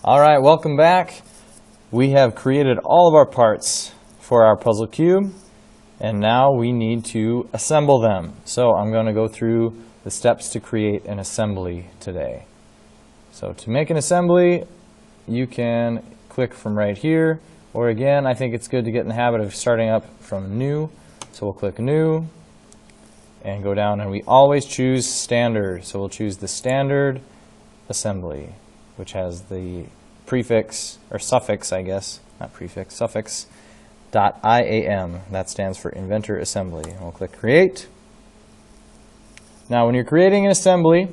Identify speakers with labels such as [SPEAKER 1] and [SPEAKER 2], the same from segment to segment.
[SPEAKER 1] All right, welcome back. We have created all of our parts for our puzzle cube, and now we need to assemble them. So I'm going to go through the steps to create an assembly today. So to make an assembly, you can click from right here, or again, I think it's good to get in the habit of starting up from new. So we'll click new and go down, and we always choose standard. So we'll choose the standard assembly, which has the prefix, or suffix, I guess, not prefix, suffix, .iam. That stands for Inventor Assembly. And we'll click Create. Now, when you're creating an assembly,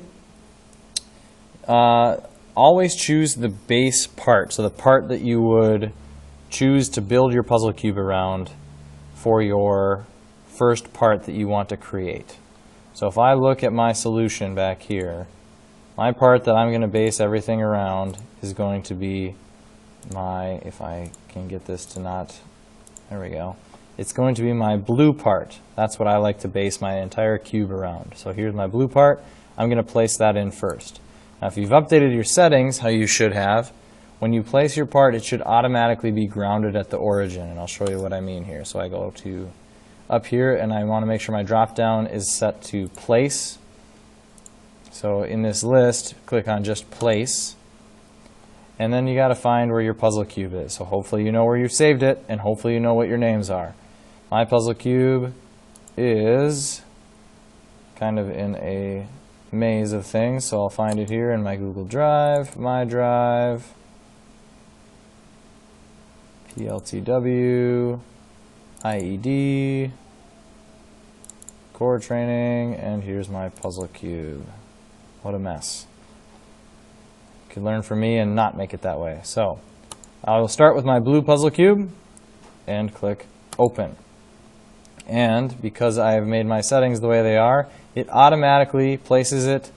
[SPEAKER 1] always choose the base part, so the part that you would choose to build your puzzle cube around for your first part that you want to create. So if I look at my solution back here, my part that I'm going to base everything around is going to be my, if I can get this to not, there we go, it's going to be my blue part. That's what I like to base my entire cube around. So here's my blue part. I'm going to place that in first. Now if you've updated your settings, how you should have, when you place your part, it should automatically be grounded at the origin, and I'll show you what I mean here. So I go to up here, and I want to make sure my drop down is set to place. So in this list, click on just place, and then you got to find where your puzzle cube is. So hopefully you know where you've saved it, and hopefully you know what your names are. My puzzle cube is kind of in a maze of things, so I'll find it here in my Google Drive, my Drive, PLTW, IED, core training, and here's my puzzle cube. What a mess. You can learn from me and not make it that way. So I will start with my blue puzzle cube and click Open. And because I have made my settings the way they are, it automatically places it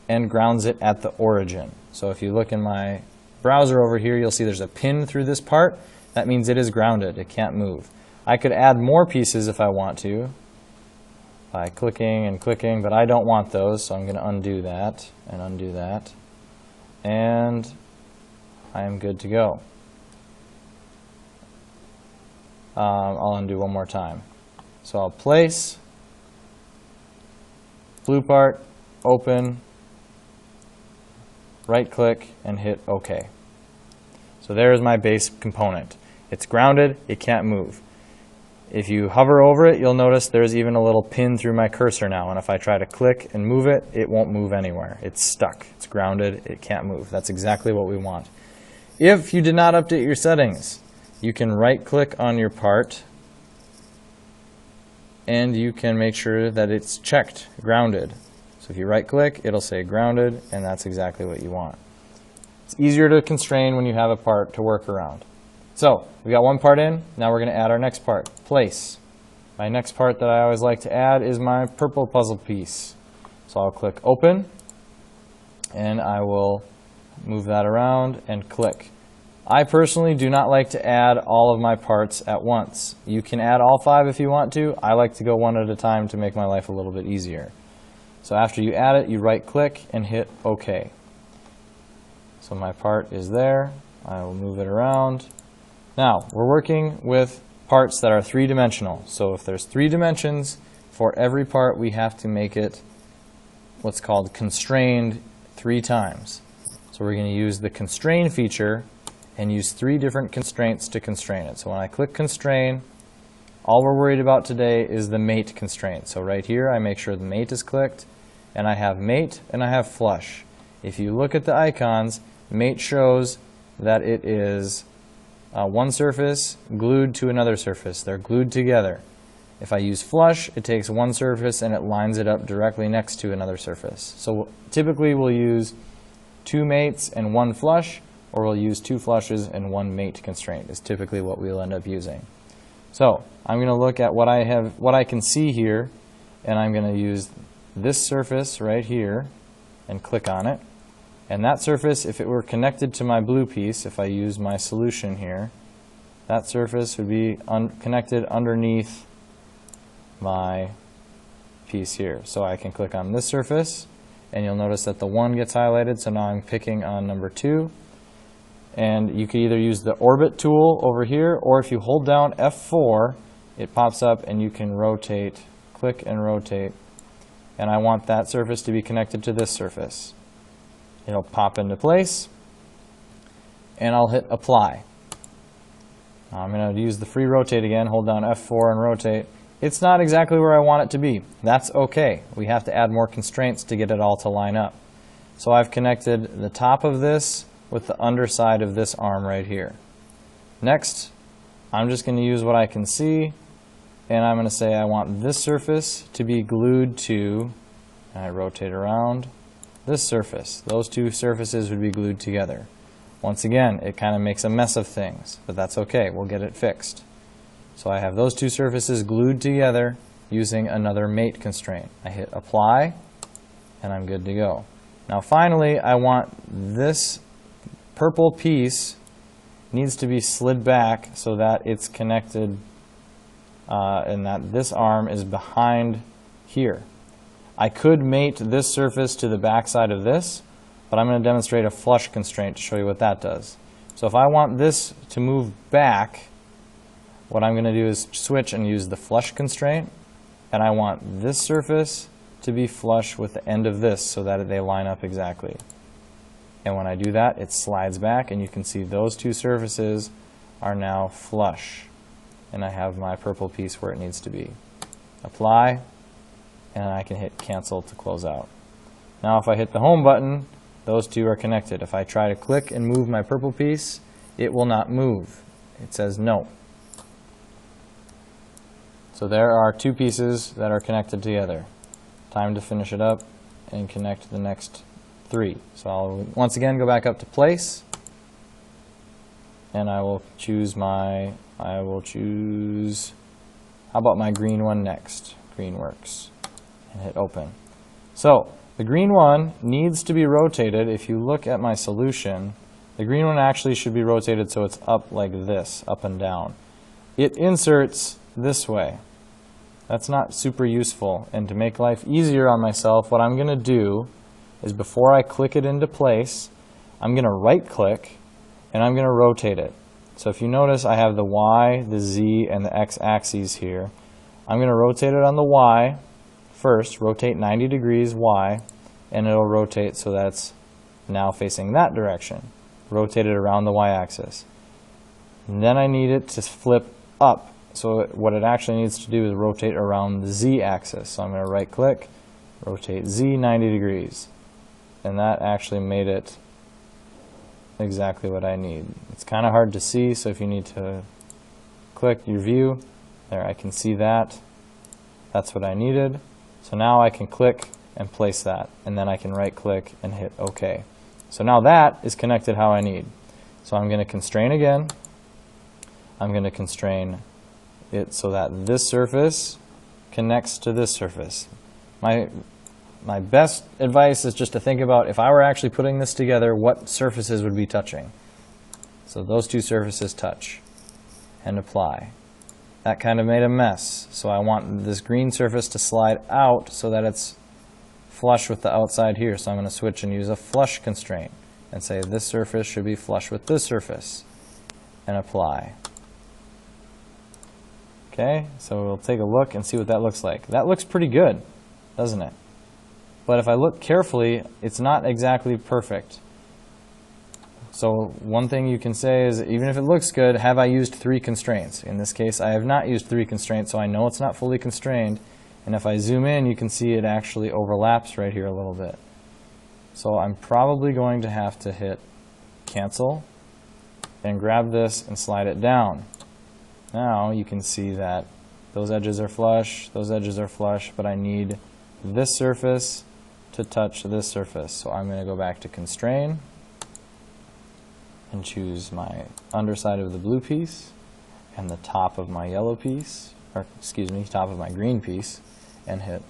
[SPEAKER 1] and grounds it at the origin. So if you look in my browser over here, you'll see there's a pin through this part. That means it is grounded. It can't move. I could add more pieces if I want to by clicking and clicking, but I don't want those, so I'm going to undo that and undo that. And I am good to go. I'll undo one more time. So I'll place, blue part, open, right click, and hit OK. So there's my base component. It's grounded, it can't move. If you hover over it, you'll notice there's even a little pin through my cursor now, and if I try to click and move it, it won't move anywhere. It's stuck, it's grounded, it can't move. That's exactly what we want. If you did not update your settings, you can right click on your part and you can make sure that it's checked, grounded. So if you right click, it'll say grounded, and that's exactly what you want. It's easier to constrain when you have a part to work around. So we got one part in, now we're going to add our next part, place. My next part that I always like to add is my purple puzzle piece. So I'll click open, and I will move that around and click. I personally do not like to add all of my parts at once. You can add all 5 if you want to. I like to go one at a time to make my life a little bit easier. So after you add it, you right click and hit OK. So my part is there. I will move it around. Now, we're working with parts that are 3-dimensional. So if there's 3 dimensions, for every part we have to make it what's called constrained 3 times. So we're going to use the constrain feature and use 3 different constraints to constrain it. So when I click constrain, all we're worried about today is the mate constraint. So right here I make sure the mate is clicked, and I have mate and I have flush. If you look at the icons, mate shows that it is one surface glued to another surface. They're glued together. If I use flush, it takes one surface and it lines it up directly next to another surface. So typically we'll use 2 mates and 1 flush, or we'll use 2 flushes and 1 mate constraint is typically what we'll end up using. So I'm going to look at what I can see here, and I'm going to use this surface right here and click on it. And that surface, if it were connected to my blue piece, if I use my solution here, that surface would be connected underneath my piece here. So I can click on this surface, and you'll notice that the 1 gets highlighted, so now I'm picking on number 2. And you can either use the orbit tool over here, or if you hold down F4, it pops up and you can rotate, click and rotate. And I want that surface to be connected to this surface. It'll pop into place, and I'll hit apply. Now I'm going to use the free rotate again, hold down F4 and rotate. It's not exactly where I want it to be. That's okay. We have to add more constraints to get it all to line up. So I've connected the top of this with the underside of this arm right here. Next, I'm just going to use what I can see, and I'm going to say I want this surface to be glued to, and I rotate around, this surface. Those two surfaces would be glued together. Once again, it kind of makes a mess of things, but that's okay. We'll get it fixed. So I have those two surfaces glued together using another mate constraint. I hit apply, and I'm good to go. Now finally, I want this purple piece needs to be slid back so that it's connected and that this arm is behind here. I could mate this surface to the back side of this, but I'm going to demonstrate a flush constraint to show you what that does. So if I want this to move back, what I'm going to do is switch and use the flush constraint, and I want this surface to be flush with the end of this so that they line up exactly. And when I do that, it slides back, and you can see those two surfaces are now flush. And I have my purple piece where it needs to be. Apply, and I can hit cancel to close out. Now if I hit the home button, those two are connected. If I try to click and move my purple piece, it will not move. It says no. So there are two pieces that are connected together. Time to finish it up and connect the next three. So I'll once again go back up to place, and I will choose how about my green one next? Green works. And hit open. So the green one needs to be rotated. If you look at my solution, the green one actually should be rotated so it's up like this, up and down. It inserts this way. That's not super useful. And to make life easier on myself, what I'm going to do is before I click it into place, I'm going to right click and I'm going to rotate it. So if you notice, I have the Y, the Z, and the X axes here. I'm going to rotate it on the Y first, rotate 90 degrees Y, and it'll rotate so that's now facing that direction. Rotate it around the Y axis. And then I need it to flip up. So what it actually needs to do is rotate around the Z axis. So I'm going to right click, rotate Z 90 degrees. And that actually made it exactly what I need. It's kind of hard to see, so if you need to click your view, there I can see that. That's what I needed. So now I can click and place that, and then I can right click and hit OK. So now that is connected how I need. So I'm going to constrain again. I'm going to constrain it so that this surface connects to this surface. My best advice is just to think about if I were actually putting this together, what surfaces would be touching. So those two surfaces touch and apply. That kind of made a mess. So I want this green surface to slide out so that it's flush with the outside here. So I'm going to switch and use a flush constraint and say this surface should be flush with this surface and apply. Okay, so we'll take a look and see what that looks like. That looks pretty good, doesn't it? But if I look carefully, it's not exactly perfect. So one thing you can say is, even if it looks good, have I used 3 constraints? In this case, I have not used 3 constraints, so I know it's not fully constrained. And if I zoom in, you can see it actually overlaps right here a little bit. So I'm probably going to have to hit cancel and grab this and slide it down. Now you can see that those edges are flush, but I need this surface to touch this surface. So I'm going to go back to constrain and choose my underside of the blue piece and the top of my yellow piece, or excuse me, top of my green piece, and hit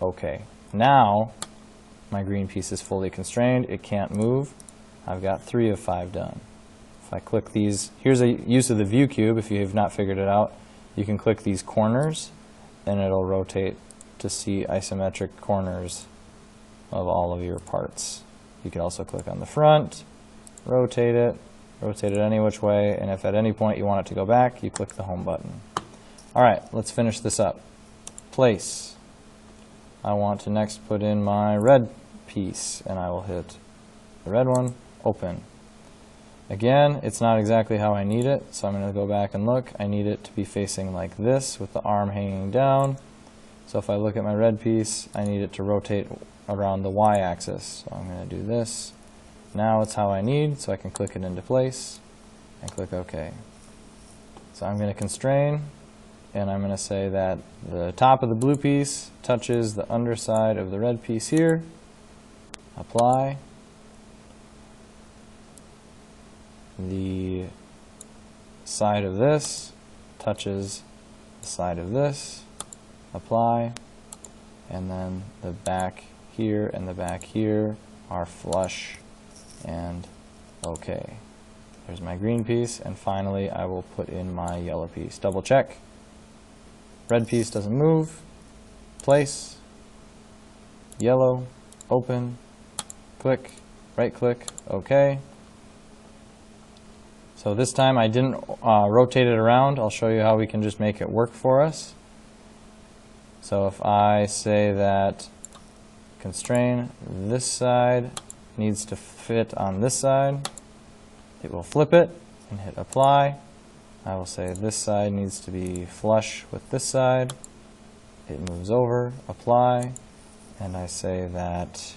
[SPEAKER 1] OK. Now my green piece is fully constrained. It can't move. I've got 3 of 5 done. If I click these, here's a use of the view cube. If you have not figured it out, you can click these corners and it'll rotate to see isometric corners of all of your parts. You can also click on the front, rotate it, rotate it any which way, and if at any point you want it to go back, you click the home button. All right, let's finish this up. Place. I want to next put in my red piece, and I will hit the red one, open. Again, it's not exactly how I need it, so I'm going to go back and look. I need it to be facing like this with the arm hanging down. So if I look at my red piece, I need it to rotate around the y-axis. So I'm going to do this. Now it's how I need, so I can click it into place and click OK. So I'm going to constrain, and I'm going to say that the top of the blue piece touches the underside of the red piece here. Apply. The side of this touches the side of this, apply, and then the back here and the back here are flush, and OK. There's my green piece, and finally I will put in my yellow piece. Double check. Red piece doesn't move. Place, yellow, open, click, right click, OK. So this time I didn't rotate it around. I'll show you how we can just make it work for us. So if I say that constrain this side needs to fit on this side, it will flip it and hit apply. I will say this side needs to be flush with this side. It moves over, apply, and I say that,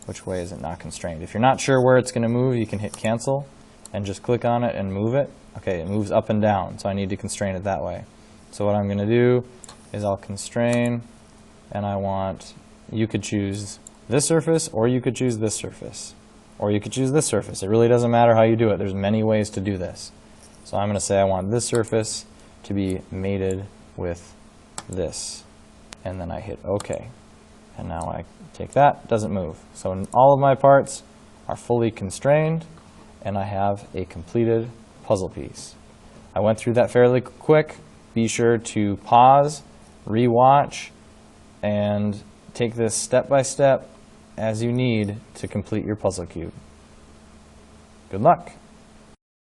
[SPEAKER 1] which way is it not constrained? If you're not sure where it's going to move, you can hit cancel and just click on it and move it. Okay, it moves up and down, so I need to constrain it that way. So what I'm going to do is I'll constrain, and I want, you could choose this surface, or you could choose this surface, or you could choose this surface. It really doesn't matter how you do it. There's many ways to do this. So I'm going to say I want this surface to be mated with this, and then I hit OK. And now I take that, it doesn't move. So all of my parts are fully constrained, and I have a completed puzzle piece. I went through that fairly quick. Be sure to pause, re-watch, and take this step by step as you need to complete your puzzle cube. Good luck.